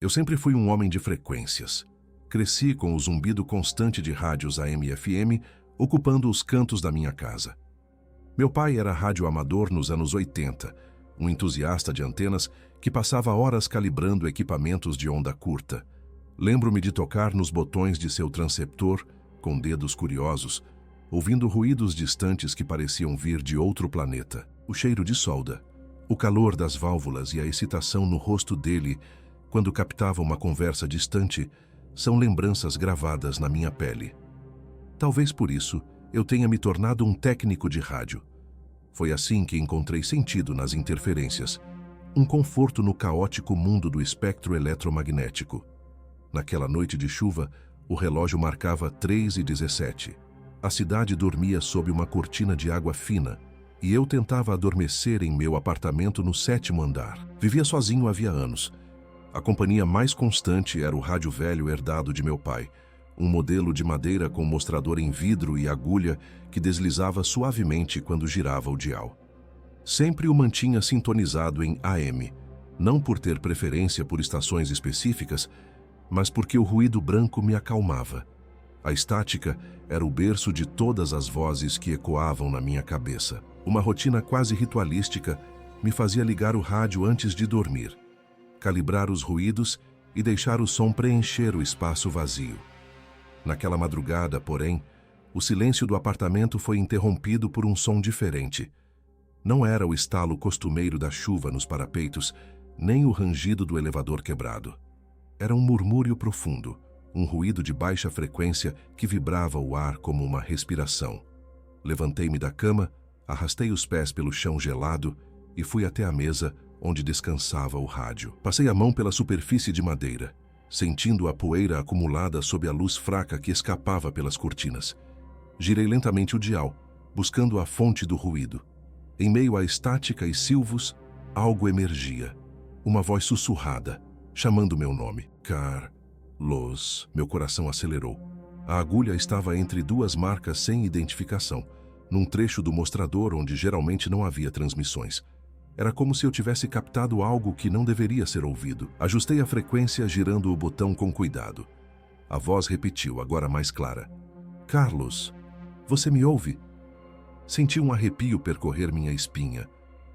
Eu sempre fui um homem de frequências. Cresci com o zumbido constante de rádios AM e FM ocupando os cantos da minha casa. Meu pai era radioamador nos anos 80, um entusiasta de antenas que passava horas calibrando equipamentos de onda curta. Lembro-me de tocar nos botões de seu transceptor, com dedos curiosos, ouvindo ruídos distantes que pareciam vir de outro planeta. O cheiro de solda, o calor das válvulas e a excitação no rosto dele quando captava uma conversa distante são lembranças gravadas na minha pele. Talvez por isso eu tenha me tornado um técnico de rádio. Foi assim que encontrei sentido nas interferências, um conforto no caótico mundo do espectro eletromagnético. Naquela noite de chuva, o relógio marcava 3h17. A cidade dormia sob uma cortina de água fina e eu tentava adormecer em meu apartamento no 7º andar. Vivia sozinho havia anos. A companhia mais constante era o rádio velho herdado de meu pai, um modelo de madeira com mostrador em vidro e agulha que deslizava suavemente quando girava o dial. Sempre o mantinha sintonizado em AM, não por ter preferência por estações específicas, mas porque o ruído branco me acalmava. A estática era o berço de todas as vozes que ecoavam na minha cabeça. Uma rotina quase ritualística me fazia ligar o rádio antes de dormir, calibrar os ruídos e deixar o som preencher o espaço vazio. Naquela madrugada, porém, o silêncio do apartamento foi interrompido por um som diferente. Não era o estalo costumeiro da chuva nos parapeitos, nem o rangido do elevador quebrado. Era um murmúrio profundo, um ruído de baixa frequência que vibrava o ar como uma respiração. Levantei-me da cama, arrastei os pés pelo chão gelado e fui até a mesa onde descansava o rádio. Passei a mão pela superfície de madeira, sentindo a poeira acumulada sob a luz fraca que escapava pelas cortinas. Girei lentamente o dial, buscando a fonte do ruído. Em meio à estática e silvos, algo emergia. Uma voz sussurrada, chamando meu nome. Carlos. Meu coração acelerou. A agulha estava entre duas marcas sem identificação, num trecho do mostrador onde geralmente não havia transmissões. Era como se eu tivesse captado algo que não deveria ser ouvido. Ajustei a frequência girando o botão com cuidado. A voz repetiu, agora mais clara. Carlos, você me ouve? Senti um arrepio percorrer minha espinha.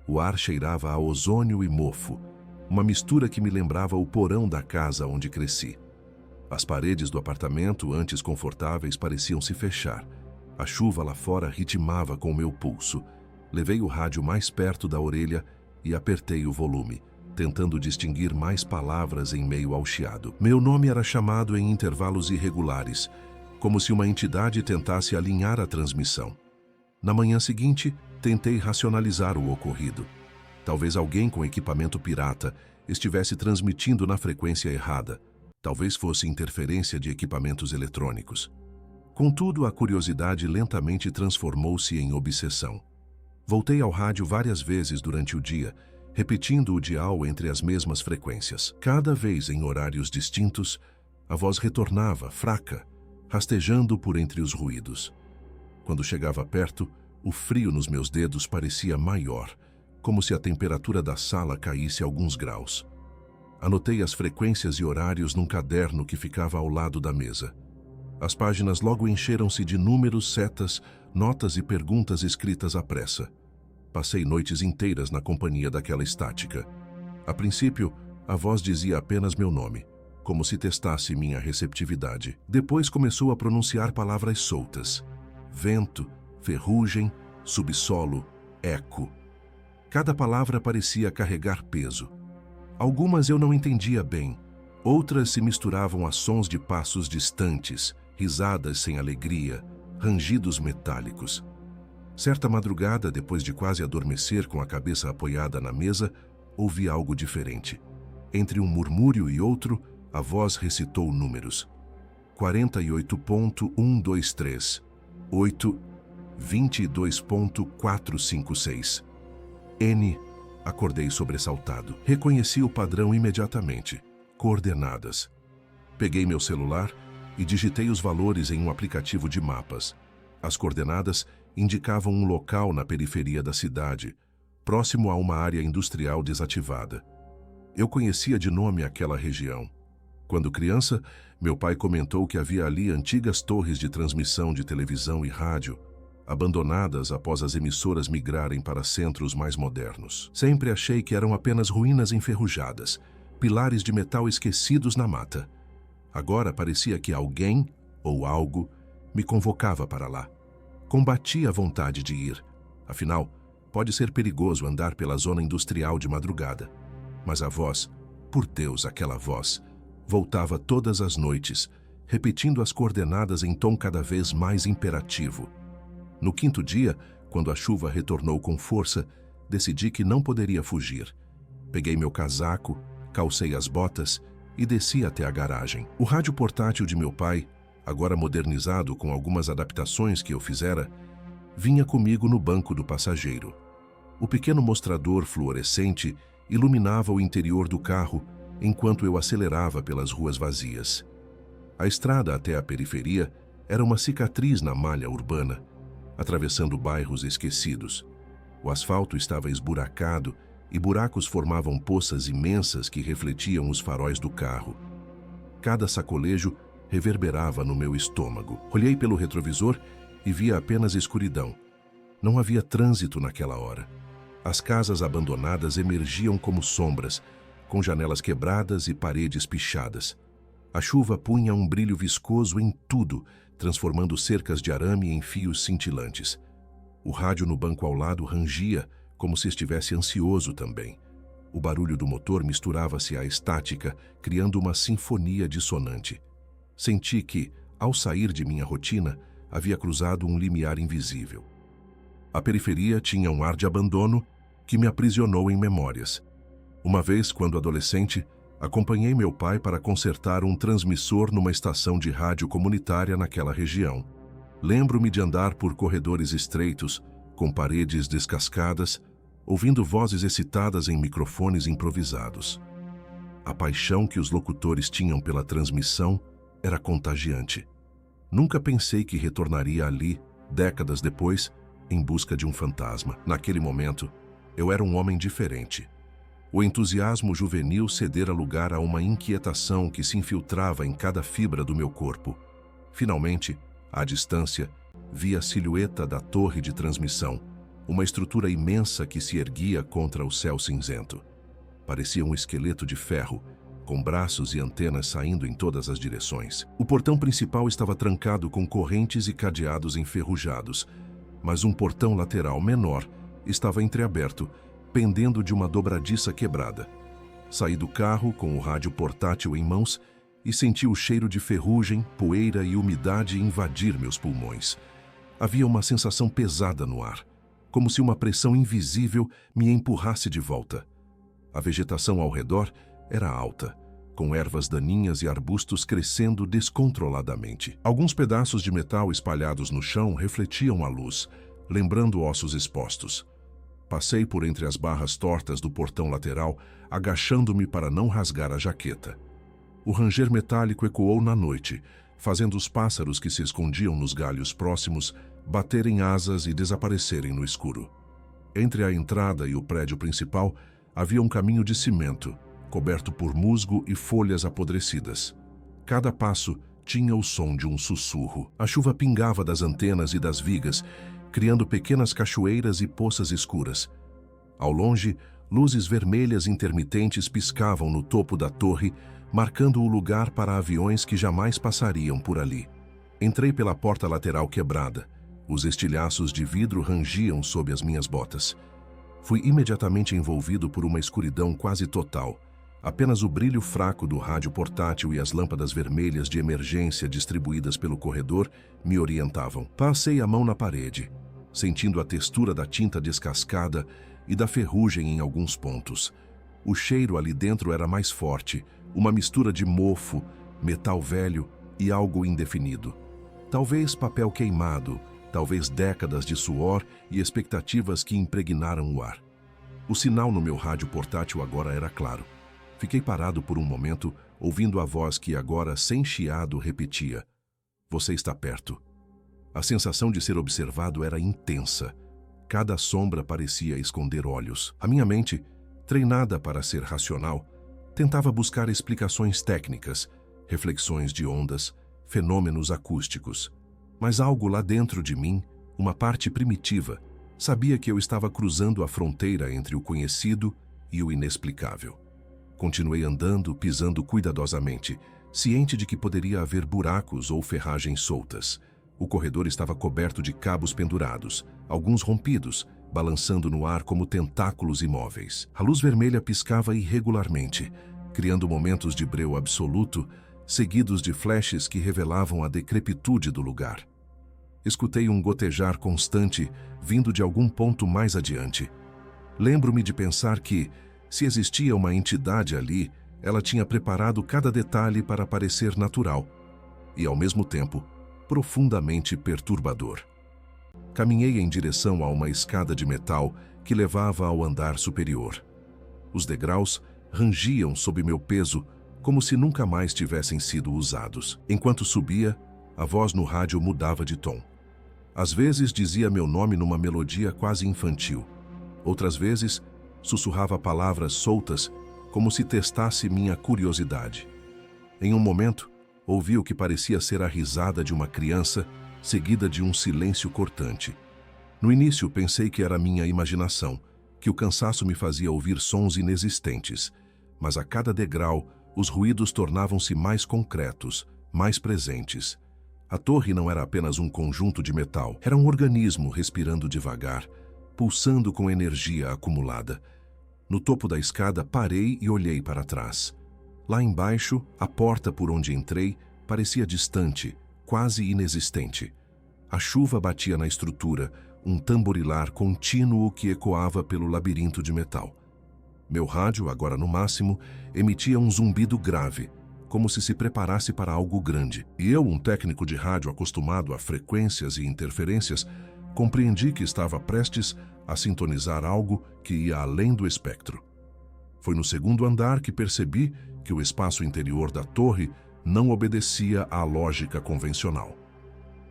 O ar cheirava a ozônio e mofo, uma mistura que me lembrava o porão da casa onde cresci. As paredes do apartamento, antes confortáveis, pareciam se fechar. A chuva lá fora ritmava com o meu pulso. Levei o rádio mais perto da orelha e apertei o volume, tentando distinguir mais palavras em meio ao chiado. Meu nome era chamado em intervalos irregulares, como se uma entidade tentasse alinhar a transmissão. Na manhã seguinte, tentei racionalizar o ocorrido. Talvez alguém com equipamento pirata estivesse transmitindo na frequência errada. Talvez fosse interferência de equipamentos eletrônicos. Contudo, a curiosidade lentamente transformou-se em obsessão. Voltei ao rádio várias vezes durante o dia, repetindo o dial entre as mesmas frequências. Cada vez em horários distintos, a voz retornava, fraca, rastejando por entre os ruídos. Quando chegava perto, o frio nos meus dedos parecia maior, como se a temperatura da sala caísse alguns graus. Anotei as frequências e horários num caderno que ficava ao lado da mesa. As páginas logo encheram-se de números, setas, notas e perguntas escritas à pressa. Passei noites inteiras na companhia daquela estática. A princípio, a voz dizia apenas meu nome, como se testasse minha receptividade. Depois começou a pronunciar palavras soltas. Vento, ferrugem, subsolo, eco. Cada palavra parecia carregar peso. Algumas eu não entendia bem, outras se misturavam a sons de passos distantes, risadas sem alegria, rangidos metálicos. Certa madrugada, depois de quase adormecer com a cabeça apoiada na mesa, ouvi algo diferente. Entre um murmúrio e outro, a voz recitou números. 48.123, 8, 22.456. N. Acordei sobressaltado. Reconheci o padrão imediatamente. Coordenadas. Peguei meu celular e digitei os valores em um aplicativo de mapas. As coordenadas indicavam um local na periferia da cidade, próximo a uma área industrial desativada. Eu conhecia de nome aquela região. Quando criança, meu pai comentou que havia ali antigas torres de transmissão de televisão e rádio, abandonadas após as emissoras migrarem para centros mais modernos. Sempre achei que eram apenas ruínas enferrujadas, pilares de metal esquecidos na mata. Agora parecia que alguém, ou algo, me convocava para lá. Combati a vontade de ir. Afinal, pode ser perigoso andar pela zona industrial de madrugada. Mas a voz, por Deus, aquela voz, voltava todas as noites, repetindo as coordenadas em tom cada vez mais imperativo. No quinto dia, quando a chuva retornou com força, decidi que não poderia fugir. Peguei meu casaco, calcei as botas e desci até a garagem. O rádio portátil de meu pai, agora modernizado com algumas adaptações que eu fizera, vinha comigo no banco do passageiro. O pequeno mostrador fluorescente iluminava o interior do carro enquanto eu acelerava pelas ruas vazias. A estrada até a periferia era uma cicatriz na malha urbana, atravessando bairros esquecidos. O asfalto estava esburacado e buracos formavam poças imensas que refletiam os faróis do carro. Cada sacolejo reverberava no meu estômago. Olhei pelo retrovisor e via apenas escuridão. Não havia trânsito naquela hora. As casas abandonadas emergiam como sombras, com janelas quebradas e paredes pichadas. A chuva punha um brilho viscoso em tudo, transformando cercas de arame em fios cintilantes. O rádio no banco ao lado rangia, como se estivesse ansioso também. O barulho do motor misturava-se à estática, criando uma sinfonia dissonante. Senti que, ao sair de minha rotina, havia cruzado um limiar invisível. A periferia tinha um ar de abandono que me aprisionou em memórias. Uma vez, quando adolescente, acompanhei meu pai para consertar um transmissor numa estação de rádio comunitária naquela região. Lembro-me de andar por corredores estreitos, com paredes descascadas, ouvindo vozes excitadas em microfones improvisados. A paixão que os locutores tinham pela transmissão era contagiante. Nunca pensei que retornaria ali, décadas depois, em busca de um fantasma. Naquele momento, eu era um homem diferente. O entusiasmo juvenil cedera lugar a uma inquietação que se infiltrava em cada fibra do meu corpo. Finalmente, à distância, vi a silhueta da torre de transmissão, uma estrutura imensa que se erguia contra o céu cinzento. Parecia um esqueleto de ferro, com braços e antenas saindo em todas as direções. O portão principal estava trancado com correntes e cadeados enferrujados, mas um portão lateral menor estava entreaberto, pendendo de uma dobradiça quebrada. Saí do carro com o rádio portátil em mãos e senti o cheiro de ferrugem, poeira e umidade invadir meus pulmões. Havia uma sensação pesada no ar, como se uma pressão invisível me empurrasse de volta. A vegetação ao redor era alta, com ervas daninhas e arbustos crescendo descontroladamente. Alguns pedaços de metal espalhados no chão refletiam a luz, lembrando ossos expostos. Passei por entre as barras tortas do portão lateral, agachando-me para não rasgar a jaqueta. O ranger metálico ecoou na noite, fazendo os pássaros que se escondiam nos galhos próximos baterem asas e desaparecerem no escuro. Entre a entrada e o prédio principal havia um caminho de cimento, coberto por musgo e folhas apodrecidas. Cada passo tinha o som de um sussurro. A chuva pingava das antenas e das vigas, criando pequenas cachoeiras e poças escuras. Ao longe, luzes vermelhas intermitentes piscavam no topo da torre, marcando o lugar para aviões que jamais passariam por ali. Entrei pela porta lateral quebrada. Os estilhaços de vidro rangiam sob as minhas botas. Fui imediatamente envolvido por uma escuridão quase total. Apenas o brilho fraco do rádio portátil e as lâmpadas vermelhas de emergência distribuídas pelo corredor me orientavam. Passei a mão na parede, sentindo a textura da tinta descascada e da ferrugem em alguns pontos. O cheiro ali dentro era mais forte, uma mistura de mofo, metal velho e algo indefinido. Talvez papel queimado, talvez décadas de suor e expectativas que impregnaram o ar. O sinal no meu rádio portátil agora era claro. Fiquei parado por um momento, ouvindo a voz que agora, sem chiado, repetia: "Você está perto." A sensação de ser observado era intensa. Cada sombra parecia esconder olhos. A minha mente, treinada para ser racional, Tentava buscar explicações técnicas, reflexões de ondas, fenômenos acústicos. Mas algo lá dentro de mim, uma parte primitiva, sabia que eu estava cruzando a fronteira entre o conhecido e o inexplicável. Continuei andando, pisando cuidadosamente, ciente de que poderia haver buracos ou ferragens soltas. O corredor estava coberto de cabos pendurados, alguns rompidos, balançando no ar como tentáculos imóveis. A luz vermelha piscava irregularmente, criando momentos de breu absoluto, seguidos de flashes que revelavam a decrepitude do lugar. Escutei um gotejar constante vindo de algum ponto mais adiante. Lembro-me de pensar que, se existia uma entidade ali, ela tinha preparado cada detalhe para parecer natural e, ao mesmo tempo, profundamente perturbador. Caminhei em direção a uma escada de metal que levava ao andar superior. Os degraus rangiam sob meu peso como se nunca mais tivessem sido usados. Enquanto subia, a voz no rádio mudava de tom. Às vezes dizia meu nome numa melodia quase infantil. Outras vezes, sussurrava palavras soltas como se testasse minha curiosidade. Em um momento, ouvi o que parecia ser a risada de uma criança, seguida de um silêncio cortante. No início, pensei que era minha imaginação, que o cansaço me fazia ouvir sons inexistentes, mas a cada degrau, os ruídos tornavam-se mais concretos, mais presentes. A torre não era apenas um conjunto de metal, era um organismo respirando devagar, pulsando com energia acumulada. No topo da escada, parei e olhei para trás. Lá embaixo, a porta por onde entrei parecia distante, quase inexistente. A chuva batia na estrutura, um tamborilar contínuo que ecoava pelo labirinto de metal. Meu rádio, agora no máximo, emitia um zumbido grave, como se preparasse para algo grande. E eu, um técnico de rádio acostumado a frequências e interferências, compreendi que estava prestes a sintonizar algo que ia além do espectro. Foi no segundo andar que percebi que o espaço interior da torre não obedecia à lógica convencional.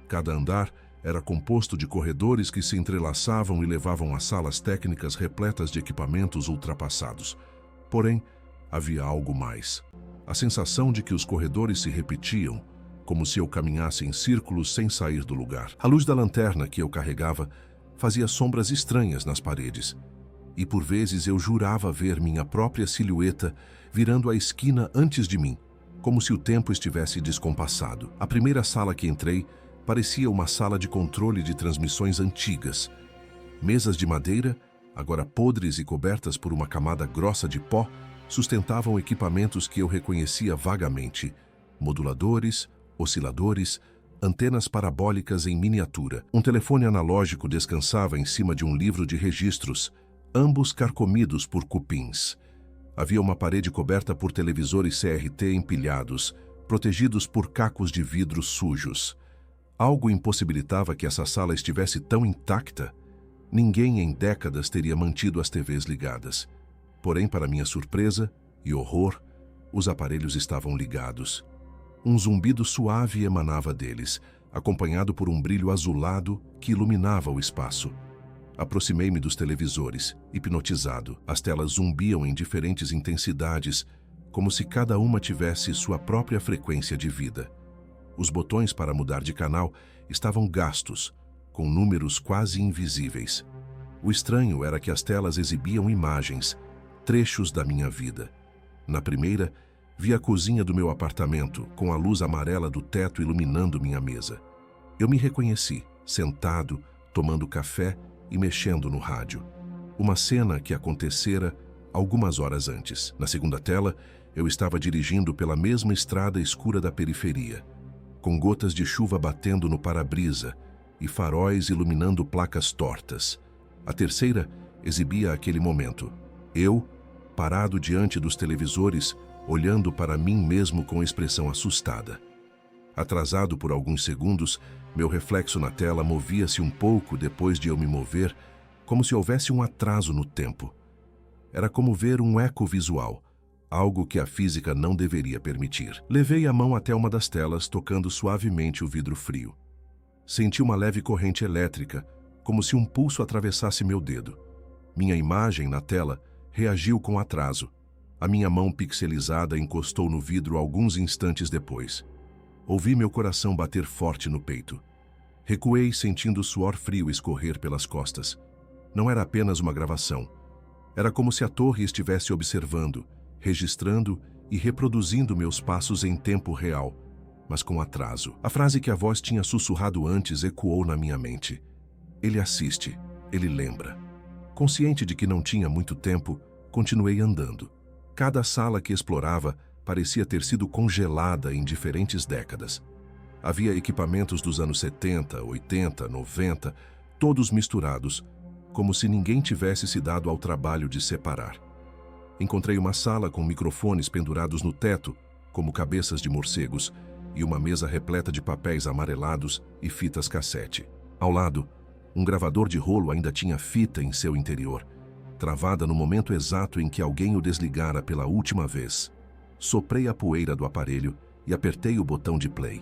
Cada andar era composto de corredores que se entrelaçavam e levavam a salas técnicas repletas de equipamentos ultrapassados. Porém, havia algo mais. A sensação de que os corredores se repetiam, como se eu caminhasse em círculos sem sair do lugar. A luz da lanterna que eu carregava fazia sombras estranhas nas paredes, e por vezes eu jurava ver minha própria silhueta virando a esquina antes de mim, como se o tempo estivesse descompassado. A primeira sala que entrei parecia uma sala de controle de transmissões antigas. Mesas de madeira, agora podres e cobertas por uma camada grossa de pó, sustentavam equipamentos que eu reconhecia vagamente: moduladores, osciladores, antenas parabólicas em miniatura. Um telefone analógico descansava em cima de um livro de registros, ambos carcomidos por cupins. Havia uma parede coberta por televisores CRT empilhados, protegidos por cacos de vidro sujos. Algo impossibilitava que essa sala estivesse tão intacta. Ninguém em décadas teria mantido as TVs ligadas. Porém, para minha surpresa e horror, os aparelhos estavam ligados. Um zumbido suave emanava deles, acompanhado por um brilho azulado que iluminava o espaço. Aproximei-me dos televisores, hipnotizado. As telas zumbiam em diferentes intensidades, como se cada uma tivesse sua própria frequência de vida. Os botões para mudar de canal estavam gastos, com números quase invisíveis. O estranho era que as telas exibiam imagens, trechos da minha vida. Na primeira, vi a cozinha do meu apartamento, com a luz amarela do teto iluminando minha mesa. Eu me reconheci, sentado, tomando café e mexendo no rádio. Uma cena que acontecera algumas horas antes. Na segunda tela, eu estava dirigindo pela mesma estrada escura da periferia, com gotas de chuva batendo no para-brisa e faróis iluminando placas tortas. A terceira exibia aquele momento. Eu, parado diante dos televisores, olhando para mim mesmo com expressão assustada. Atrasado por alguns segundos, meu reflexo na tela movia-se um pouco depois de eu me mover, como se houvesse um atraso no tempo. Era como ver um eco visual, algo que a física não deveria permitir. Levei a mão até uma das telas, tocando suavemente o vidro frio. Senti uma leve corrente elétrica, como se um pulso atravessasse meu dedo. Minha imagem na tela reagiu com atraso. A minha mão pixelizada encostou no vidro alguns instantes depois. Ouvi meu coração bater forte no peito. Recuei, sentindo o suor frio escorrer pelas costas. Não era apenas uma gravação. Era como se a torre estivesse observando, registrando e reproduzindo meus passos em tempo real, mas com atraso. A frase que a voz tinha sussurrado antes ecoou na minha mente. Ele assiste, ele lembra. Consciente de que não tinha muito tempo, continuei andando. Cada sala que explorava parecia ter sido congelada em diferentes décadas. Havia equipamentos dos anos 70, 80, 90, todos misturados, como se ninguém tivesse se dado ao trabalho de separar. Encontrei uma sala com microfones pendurados no teto, como cabeças de morcegos, e uma mesa repleta de papéis amarelados e fitas cassete. Ao lado, um gravador de rolo ainda tinha fita em seu interior, travada no momento exato em que alguém o desligara pela última vez. Soprei a poeira do aparelho e apertei o botão de play.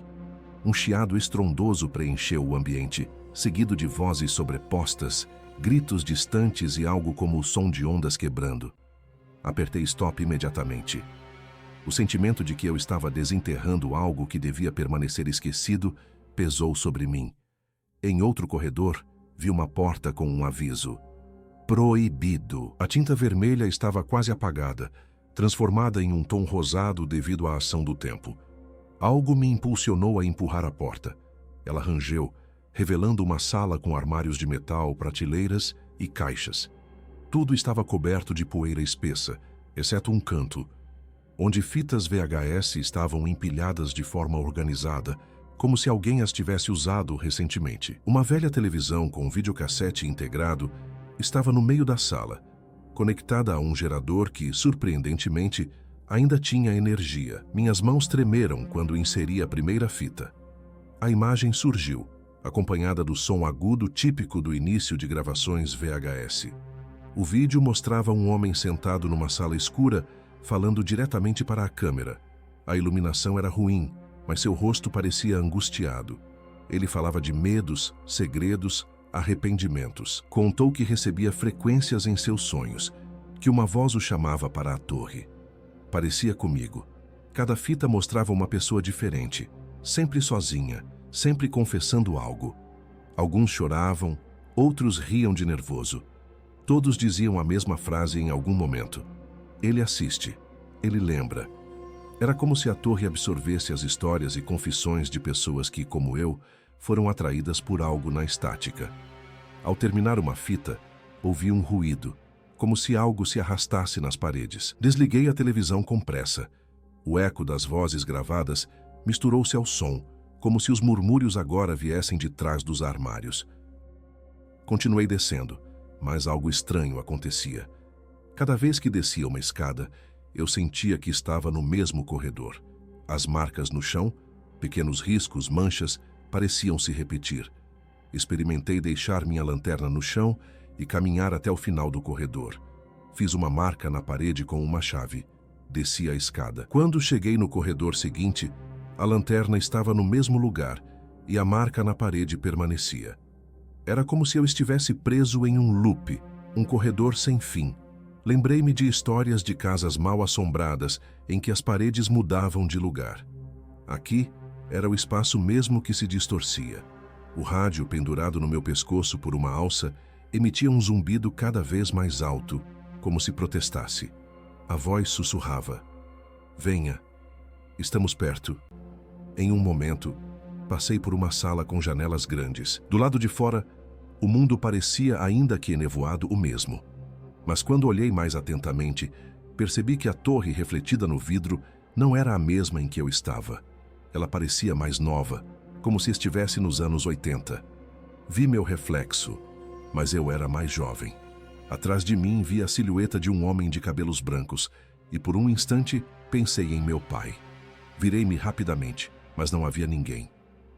Um chiado estrondoso preencheu o ambiente, seguido de vozes sobrepostas, gritos distantes e algo como o som de ondas quebrando. Apertei stop imediatamente. O sentimento de que eu estava desenterrando algo que devia permanecer esquecido pesou sobre mim. Em outro corredor, vi uma porta com um aviso. Proibido. A tinta vermelha estava quase apagada, transformada em um tom rosado devido à ação do tempo. Algo me impulsionou a empurrar a porta. Ela rangeu, revelando uma sala com armários de metal, prateleiras e caixas. Tudo estava coberto de poeira espessa, exceto um canto, onde fitas VHS estavam empilhadas de forma organizada, como se alguém as tivesse usado recentemente. Uma velha televisão com videocassete integrado estava no meio da sala, conectada a um gerador que, surpreendentemente, ainda tinha energia. Minhas mãos tremeram quando inseri a primeira fita. A imagem surgiu, acompanhada do som agudo típico do início de gravações VHS. O vídeo mostrava um homem sentado numa sala escura, falando diretamente para a câmera. A iluminação era ruim, mas seu rosto parecia angustiado. Ele falava de medos, segredos, arrependimentos. Contou que recebia frequências em seus sonhos, que uma voz o chamava para a torre. Parecia comigo. Cada fita mostrava uma pessoa diferente, sempre sozinha, sempre confessando algo. Alguns choravam, outros riam de nervoso. Todos diziam a mesma frase em algum momento. Ele assiste, ele lembra. Era como se a torre absorvesse as histórias e confissões de pessoas que, como eu, foram atraídas por algo na estática. Ao terminar uma fita, ouvi um ruído, como se algo se arrastasse nas paredes. Desliguei a televisão com pressa. O eco das vozes gravadas misturou-se ao som, como se os murmúrios agora viessem de trás dos armários. Continuei descendo, mas algo estranho acontecia. Cada vez que descia uma escada, eu sentia que estava no mesmo corredor. As marcas no chão, pequenos riscos, manchas, pareciam se repetir. Experimentei deixar minha lanterna no chão e caminhar até o final do corredor. Fiz uma marca na parede com uma chave. Desci a escada. Quando cheguei no corredor seguinte, a lanterna estava no mesmo lugar e a marca na parede permanecia. Era como se eu estivesse preso em um loop, um corredor sem fim. Lembrei-me de histórias de casas mal assombradas em que as paredes mudavam de lugar. Aqui era o espaço mesmo que se distorcia. O rádio, pendurado no meu pescoço por uma alça, emitia um zumbido cada vez mais alto, como se protestasse. A voz sussurrava. Venha, estamos perto. Em um momento, passei por uma sala com janelas grandes. Do lado de fora, o mundo parecia, ainda que enevoado, o mesmo. Mas quando olhei mais atentamente, percebi que a torre refletida no vidro não era a mesma em que eu estava. Ela parecia mais nova, como se estivesse nos anos 80. Vi meu reflexo, mas eu era mais jovem. Atrás de mim vi a silhueta de um homem de cabelos brancos e por um instante pensei em meu pai. Virei-me rapidamente, mas não havia ninguém.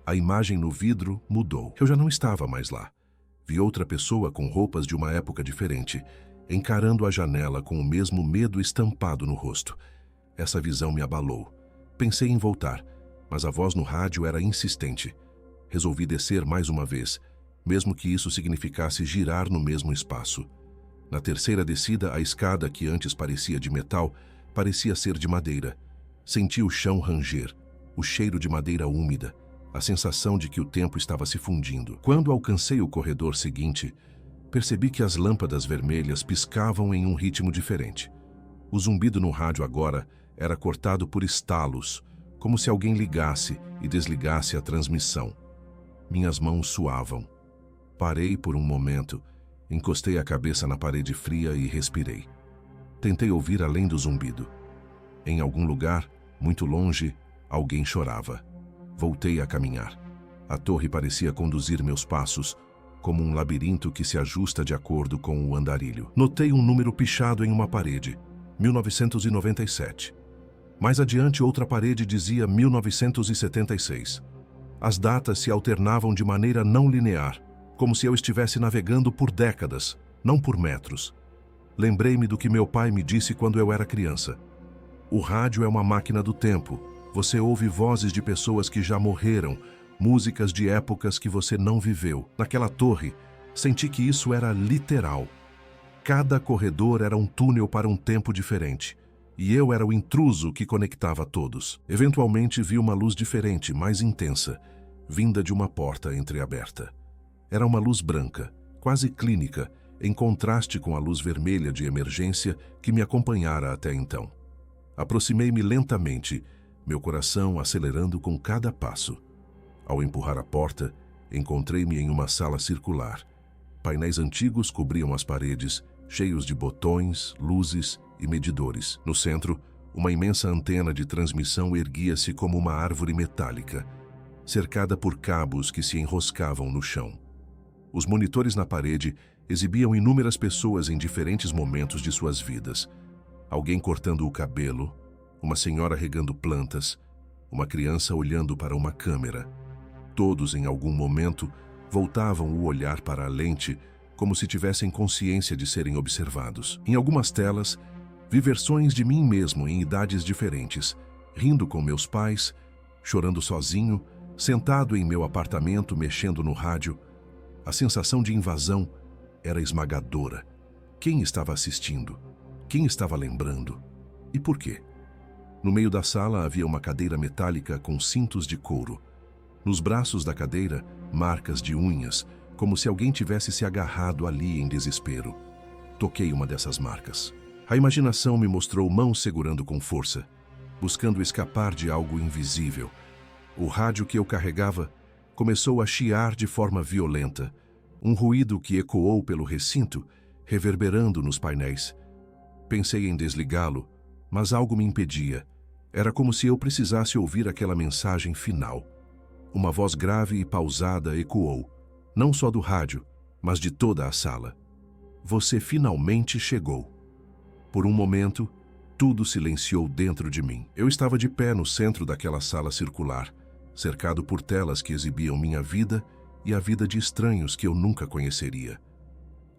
A imagem no vidro mudou. Eu já não estava mais lá. Vi outra pessoa com roupas de uma época diferente, encarando a janela com o mesmo medo estampado no rosto. Essa visão me abalou. Pensei em voltar, mas a voz no rádio era insistente. Resolvi descer mais uma vez, mesmo que isso significasse girar no mesmo espaço. Na terceira descida, a escada, que antes parecia de metal, parecia ser de madeira. Senti o chão ranger, o cheiro de madeira úmida, a sensação de que o tempo estava se fundindo. Quando alcancei o corredor seguinte, percebi que as lâmpadas vermelhas piscavam em um ritmo diferente. O zumbido no rádio agora era cortado por estalos, como se alguém ligasse e desligasse a transmissão. Minhas mãos suavam. Parei por um momento, encostei a cabeça na parede fria e respirei. Tentei ouvir além do zumbido. Em algum lugar, muito longe, alguém chorava. Voltei a caminhar. A torre parecia conduzir meus passos, como um labirinto que se ajusta de acordo com o andarilho. Notei um número pichado em uma parede, 1997. Mais adiante, outra parede dizia 1976. As datas se alternavam de maneira não linear, como se eu estivesse navegando por décadas, não por metros. Lembrei-me do que meu pai me disse quando eu era criança. O rádio é uma máquina do tempo. Você ouve vozes de pessoas que já morreram, músicas de épocas que você não viveu. Naquela torre, senti que isso era literal. Cada corredor era um túnel para um tempo diferente, e eu era o intruso que conectava todos. Eventualmente vi uma luz diferente, mais intensa, vinda de uma porta entreaberta. Era uma luz branca, quase clínica, em contraste com a luz vermelha de emergência que me acompanhara até então. Aproximei-me lentamente, meu coração acelerando com cada passo. Ao empurrar a porta, encontrei-me em uma sala circular. Painéis antigos cobriam as paredes, cheios de botões, luzes e medidores. No centro, uma imensa antena de transmissão erguia-se como uma árvore metálica, cercada por cabos que se enroscavam no chão. Os monitores na parede exibiam inúmeras pessoas em diferentes momentos de suas vidas. Alguém cortando o cabelo, uma senhora regando plantas, uma criança olhando para uma câmera. Todos, em algum momento, voltavam o olhar para a lente, como se tivessem consciência de serem observados. Em algumas telas, vi versões de mim mesmo em idades diferentes, rindo com meus pais, chorando sozinho, sentado em meu apartamento mexendo no rádio. A sensação de invasão era esmagadora. Quem estava assistindo? Quem estava lembrando? E por quê? No meio da sala havia uma cadeira metálica com cintos de couro. Nos braços da cadeira, marcas de unhas, como se alguém tivesse se agarrado ali em desespero. Toquei uma dessas marcas. A imaginação me mostrou mãos segurando com força, buscando escapar de algo invisível. O rádio que eu carregava começou a chiar de forma violenta, um ruído que ecoou pelo recinto, reverberando nos painéis. Pensei em desligá-lo, mas algo me impedia. Era como se eu precisasse ouvir aquela mensagem final. Uma voz grave e pausada ecoou, não só do rádio, mas de toda a sala. Você finalmente chegou. Por um momento, tudo silenciou dentro de mim. Eu estava de pé no centro daquela sala circular, cercado por telas que exibiam minha vida e a vida de estranhos que eu nunca conheceria.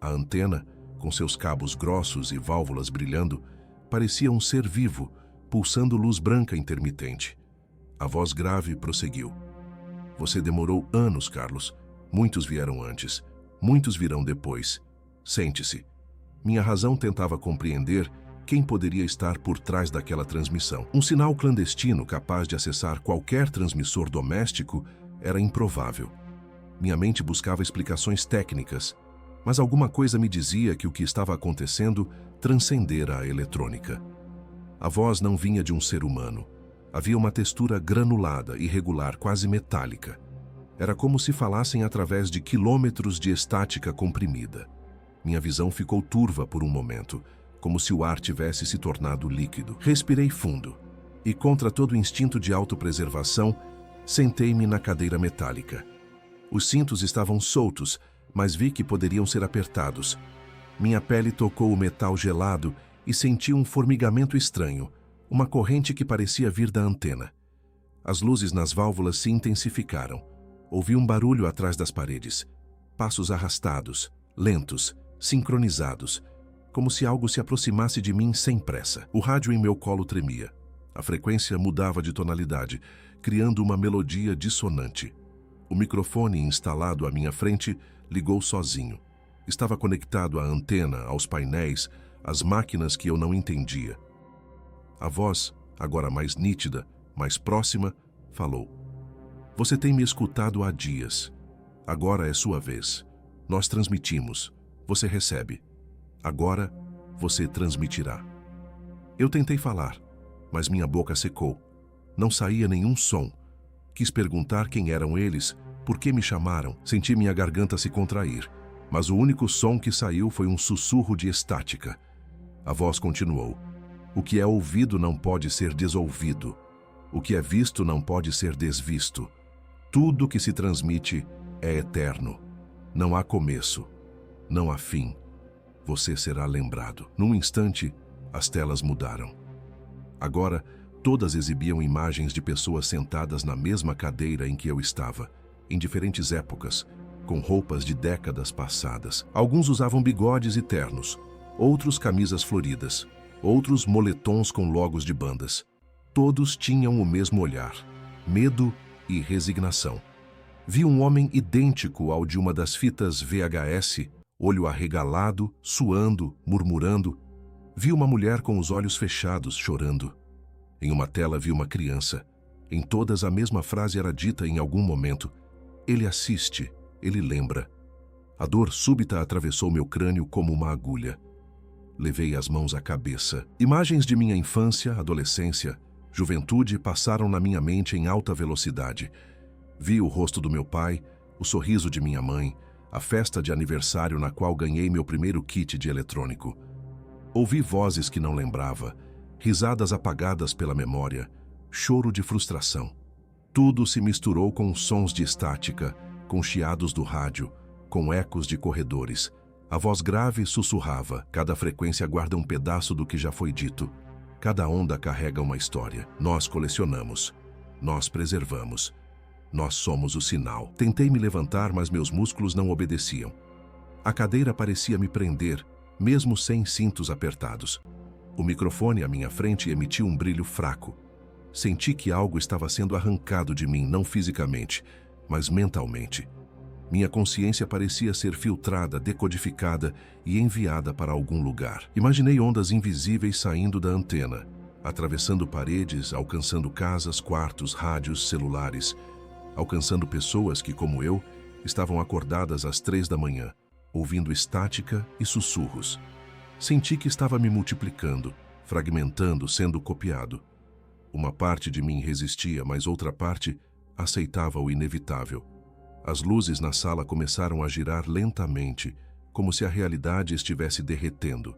A antena, com seus cabos grossos e válvulas brilhando, parecia um ser vivo, pulsando luz branca intermitente. A voz grave prosseguiu. Você demorou anos, Carlos. Muitos vieram antes. Muitos virão depois. Sente-se. Minha razão tentava compreender quem poderia estar por trás daquela transmissão. Um sinal clandestino capaz de acessar qualquer transmissor doméstico era improvável. Minha mente buscava explicações técnicas, mas alguma coisa me dizia que o que estava acontecendo transcendera a eletrônica. A voz não vinha de um ser humano. Havia uma textura granulada, irregular, quase metálica. Era como se falassem através de quilômetros de estática comprimida. Minha visão ficou turva por um momento, como se o ar tivesse se tornado líquido. Respirei fundo e, contra todo instinto de autopreservação, sentei-me na cadeira metálica. Os cintos estavam soltos, mas vi que poderiam ser apertados. Minha pele tocou o metal gelado e senti um formigamento estranho, uma corrente que parecia vir da antena. As luzes nas válvulas se intensificaram. Ouvi um barulho atrás das paredes. Passos arrastados, lentos, sincronizados, como se algo se aproximasse de mim sem pressa. O rádio em meu colo tremia. A frequência mudava de tonalidade, criando uma melodia dissonante. O microfone instalado à minha frente ligou sozinho. Estava conectado à antena, aos painéis, às máquinas que eu não entendia. A voz, agora mais nítida, mais próxima, falou: "Você tem me escutado há dias. Agora é sua vez. Nós transmitimos. Você recebe. Agora, você transmitirá." Eu tentei falar, mas minha boca secou. Não saía nenhum som. Quis perguntar quem eram eles, por que me chamaram. Senti minha garganta se contrair, mas o único som que saiu foi um sussurro de estática. A voz continuou: "O que é ouvido não pode ser desouvido. O que é visto não pode ser desvisto. Tudo que se transmite é eterno. Não há começo, não há fim. Você será lembrado." Num instante, as telas mudaram. Agora, todas exibiam imagens de pessoas sentadas na mesma cadeira em que eu estava, em diferentes épocas, com roupas de décadas passadas. Alguns usavam bigodes e ternos, outros camisas floridas, outros moletons com logos de bandas. Todos tinham o mesmo olhar: medo e resignação. Vi um homem idêntico ao de uma das fitas VHS, olho arregalado, suando, murmurando. Vi uma mulher com os olhos fechados, chorando. Em uma tela vi uma criança. Em todas a mesma frase era dita em algum momento: "Ele assiste, ele lembra." A dor súbita atravessou meu crânio como uma agulha. Levei as mãos à cabeça. Imagens de minha infância, adolescência, juventude passaram na minha mente em alta velocidade. Vi o rosto do meu pai, o sorriso de minha mãe, a festa de aniversário na qual ganhei meu primeiro kit de eletrônico. Ouvi vozes que não lembrava, risadas apagadas pela memória, choro de frustração. Tudo se misturou com sons de estática, com chiados do rádio, com ecos de corredores. A voz grave sussurrava: "Cada frequência guarda um pedaço do que já foi dito. Cada onda carrega uma história. Nós colecionamos. Nós preservamos. Nós somos o sinal." Tentei me levantar, mas meus músculos não obedeciam. A cadeira parecia me prender, mesmo sem cintos apertados. O microfone à minha frente emitiu um brilho fraco. Senti que algo estava sendo arrancado de mim, não fisicamente, mas mentalmente. Minha consciência parecia ser filtrada, decodificada e enviada para algum lugar. Imaginei ondas invisíveis saindo da antena, atravessando paredes, alcançando casas, quartos, rádios, celulares, alcançando pessoas que, como eu, estavam acordadas às 3 da manhã, ouvindo estática e sussurros. Senti que estava me multiplicando, fragmentando, sendo copiado. Uma parte de mim resistia, mas outra parte aceitava o inevitável. As luzes na sala começaram a girar lentamente, como se a realidade estivesse derretendo.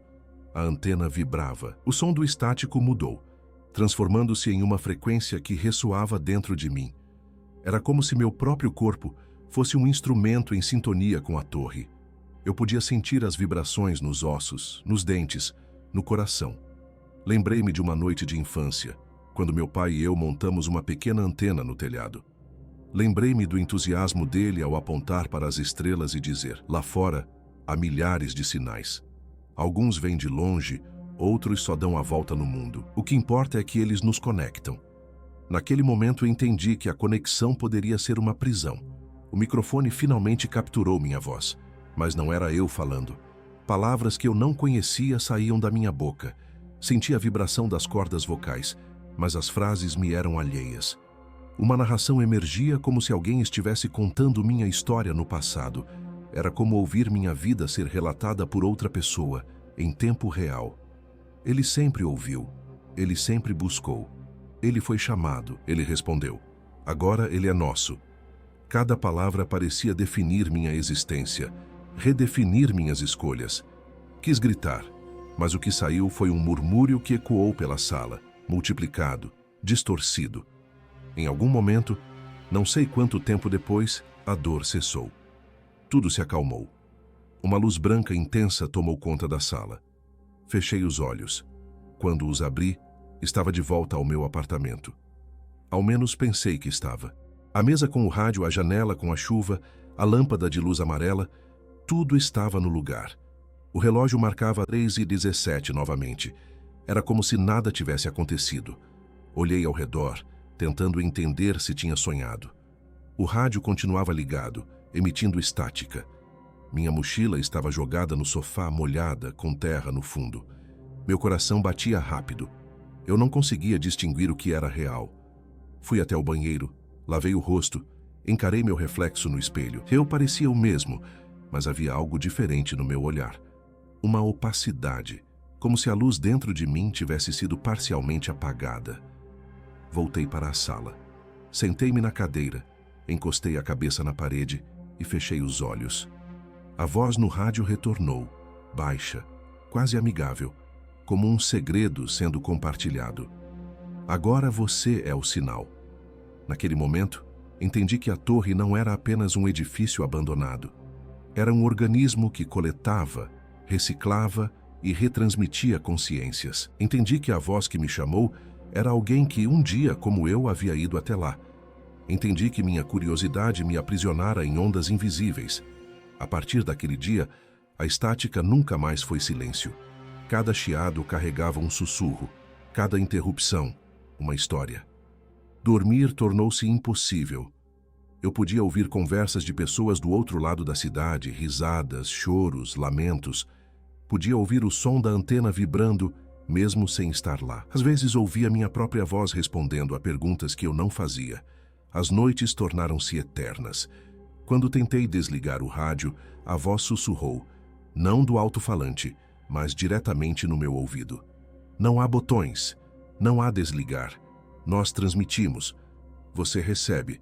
A antena vibrava. O som do estático mudou, transformando-se em uma frequência que ressoava dentro de mim. Era como se meu próprio corpo fosse um instrumento em sintonia com a torre. Eu podia sentir as vibrações nos ossos, nos dentes, no coração. Lembrei-me de uma noite de infância, quando meu pai e eu montamos uma pequena antena no telhado. Lembrei-me do entusiasmo dele ao apontar para as estrelas e dizer: "Lá fora, há milhares de sinais. Alguns vêm de longe, outros só dão a volta no mundo. O que importa é que eles nos conectam." Naquele momento entendi que a conexão poderia ser uma prisão. O microfone finalmente capturou minha voz, mas não era eu falando. Palavras que eu não conhecia saíam da minha boca. Senti a vibração das cordas vocais, mas as frases me eram alheias. Uma narração emergia como se alguém estivesse contando minha história no passado. Era como ouvir minha vida ser relatada por outra pessoa, em tempo real. Ele sempre ouviu. Ele sempre buscou. Ele foi chamado. Ele respondeu. Agora ele é nosso. Cada palavra parecia definir minha existência, redefinir minhas escolhas. Quis gritar, mas o que saiu foi um murmúrio que ecoou pela sala, multiplicado, distorcido. Em algum momento, não sei quanto tempo depois, a dor cessou. Tudo se acalmou. Uma luz branca intensa tomou conta da sala. Fechei os olhos. Quando os abri, estava de volta ao meu apartamento. Ao menos pensei que estava. A mesa com o rádio, a janela com a chuva, a lâmpada de luz amarela, tudo estava no lugar. O relógio marcava 3h17 novamente. Era como se nada tivesse acontecido. Olhei ao redor, tentando entender se tinha sonhado. O rádio continuava ligado, emitindo estática. Minha mochila estava jogada no sofá molhada, com terra no fundo. Meu coração batia rápido. Eu não conseguia distinguir o que era real. Fui até o banheiro, lavei o rosto, encarei meu reflexo no espelho. Eu parecia o mesmo, mas havia algo diferente no meu olhar. Uma opacidade, como se a luz dentro de mim tivesse sido parcialmente apagada. Voltei para a sala. Sentei-me na cadeira, encostei a cabeça na parede e fechei os olhos. A voz no rádio retornou, baixa, quase amigável, como um segredo sendo compartilhado. Agora você é o sinal. Naquele momento, entendi que a torre não era apenas um edifício abandonado. Era um organismo que coletava, reciclava e retransmitia consciências. Entendi que a voz que me chamou era alguém que um dia, como eu, havia ido até lá. Entendi que minha curiosidade me aprisionara em ondas invisíveis. A partir daquele dia, a estática nunca mais foi silêncio. Cada chiado carregava um sussurro, cada interrupção, uma história. Dormir tornou-se impossível. Eu podia ouvir conversas de pessoas do outro lado da cidade, risadas, choros, lamentos. Podia ouvir o som da antena vibrando, mesmo sem estar lá. Às vezes ouvia minha própria voz respondendo a perguntas que eu não fazia. As noites tornaram-se eternas. Quando tentei desligar o rádio, a voz sussurrou, não do alto-falante, mas diretamente no meu ouvido. Não há botões, não há desligar. Nós transmitimos. Você recebe.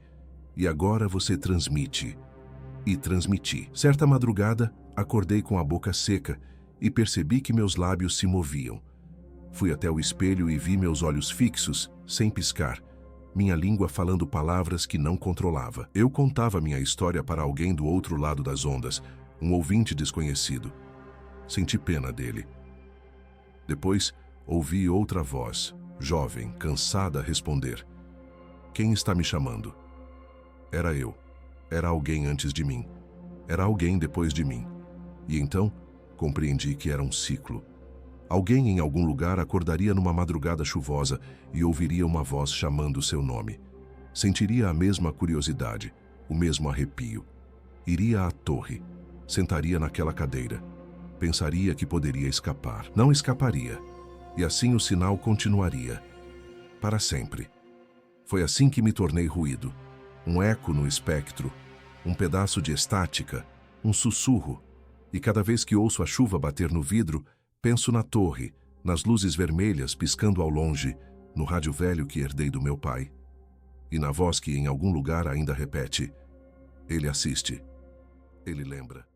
E agora você transmite. E transmiti. Certa madrugada, acordei com a boca seca e percebi que meus lábios se moviam. Fui até o espelho e vi meus olhos fixos, sem piscar. Minha língua falando palavras que não controlava. Eu contava minha história para alguém do outro lado das ondas, um ouvinte desconhecido. Senti pena dele. Depois, ouvi outra voz, jovem, cansada, responder. Quem está me chamando? Era eu. Era alguém antes de mim. Era alguém depois de mim. E então, compreendi que era um ciclo. Alguém em algum lugar acordaria numa madrugada chuvosa e ouviria uma voz chamando seu nome. Sentiria a mesma curiosidade, o mesmo arrepio. Iria à torre, sentaria naquela cadeira. Pensaria que poderia escapar. Não escaparia. E assim o sinal continuaria. Para sempre. Foi assim que me tornei ruído. Um eco no espectro, um pedaço de estática, um sussurro. E cada vez que ouço a chuva bater no vidro, penso na torre, nas luzes vermelhas piscando ao longe, no rádio velho que herdei do meu pai. E na voz que em algum lugar ainda repete, ele assiste, ele lembra.